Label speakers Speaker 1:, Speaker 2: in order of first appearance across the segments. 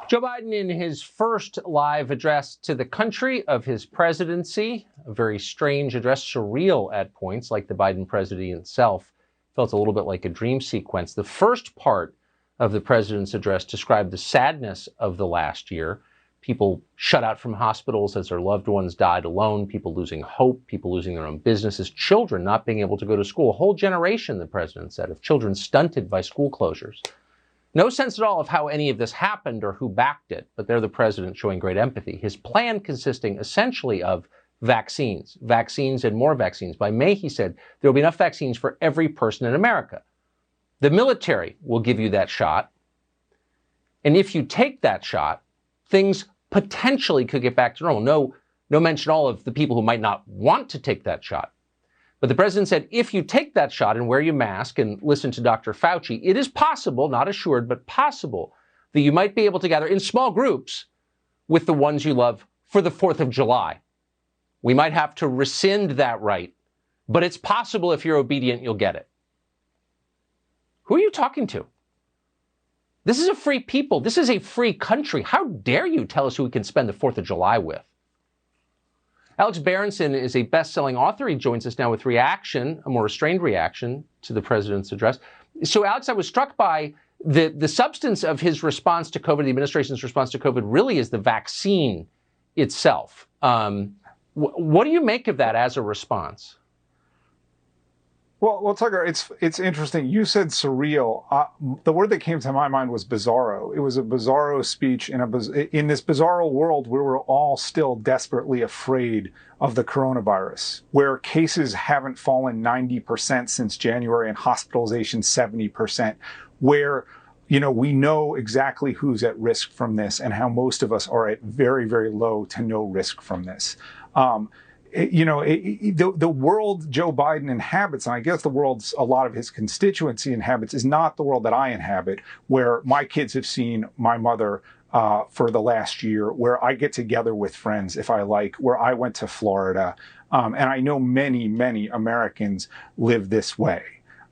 Speaker 1: Joe Biden, in his first live address to the country of his presidency, a very strange address, surreal at points, like the Biden presidency itself, felt a little bit like a dream sequence. The first part of the president's address described the sadness of the last year. People shut out from hospitals as their loved ones died alone, people losing hope, people losing their own businesses, children not being able to go to school. A whole generation, the president said, of children stunted by school closures. No sense at all of how any of this happened or who backed it, but they're the president showing great empathy. His plan consisting essentially of vaccines and more vaccines. By May, he said, there will be enough vaccines for every person in America. The military will give you that shot. And if you take that shot, things potentially could get back to normal. No mention at all of the people who might not want to take that shot. But the president said, if you take that shot and wear your mask and listen to Dr. Fauci, it is possible, not assured, but possible, that you might be able to gather in small groups with the ones you love for the 4th of July. We might have to rescind that right, but it's possible if you're obedient, you'll get it. Who are you talking to? This is a free people. This is a free country. How dare you tell us who we can spend the 4th of July with? Alex Berenson is a best-selling author. He joins us now with reaction, a more restrained reaction to the president's address. So, Alex, I was struck by the substance of his response to COVID, the administration's response to COVID, really is the vaccine itself. What do you make of that as a response?
Speaker 2: Well, Tucker, it's interesting. You said surreal. The word that came to my mind was bizarro. It was a bizarro speech in this bizarro world where we're all still desperately afraid of the coronavirus, where cases haven't fallen 90% since January and hospitalization 70%, where we know exactly who's at risk from this and how most of us are at very, very low to no risk from this. The world Joe Biden inhabits, and I guess the world a lot of his constituency inhabits, is not the world that I inhabit, where my kids have seen my mother for the last year, where I get together with friends if I like, where I went to Florida. And I know many, many Americans live this way.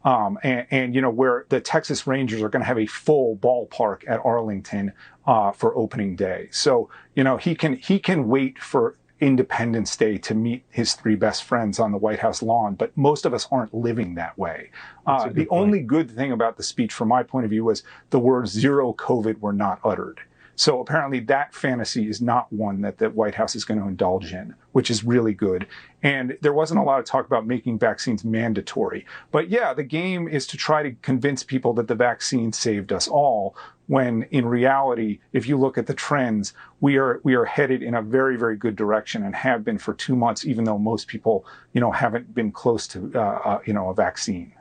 Speaker 2: Where the Texas Rangers are going to have a full ballpark at Arlington for opening day. So, he can wait for Independence Day to meet his 3 best friends on the White House lawn, but most of us aren't living that way. The only good thing about the speech, from my point of view, was the words zero COVID were not uttered. So apparently that fantasy is not one that the White House is going to indulge in, which is really good. And there wasn't a lot of talk about making vaccines mandatory. But yeah, the game is to try to convince people that the vaccine saved us all, when in reality, if you look at the trends, we are headed in a very, very good direction and have been for 2 months, even though most people, haven't been close to, a vaccine.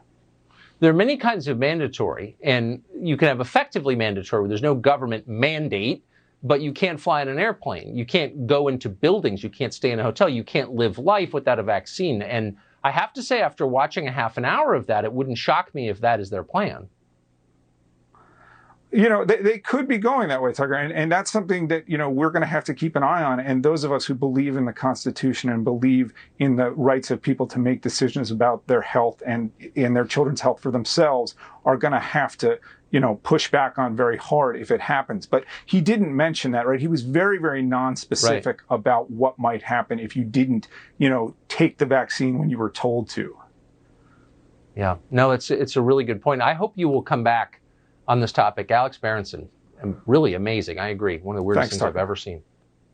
Speaker 1: There are many kinds of mandatory, and you can have effectively mandatory where there's no government mandate, but you can't fly in an airplane. You can't go into buildings. You can't stay in a hotel. You can't live life without a vaccine. And I have to say, after watching a half an hour of that, it wouldn't shock me if that is their plan.
Speaker 2: They could be going that way, Tucker, and that's something that, we're going to have to keep an eye on. And those of us who believe in the Constitution and believe in the rights of people to make decisions about their health and in their children's health for themselves are going to have to, push back on very hard if it happens. But he didn't mention that, right? He was very, very non-specific about what might happen if you didn't, take the vaccine when you were told to.
Speaker 1: Yeah, no, it's a really good point. I hope you will come back on this topic. Alex Berenson, really amazing. I agree. One of the weirdest things I've ever seen.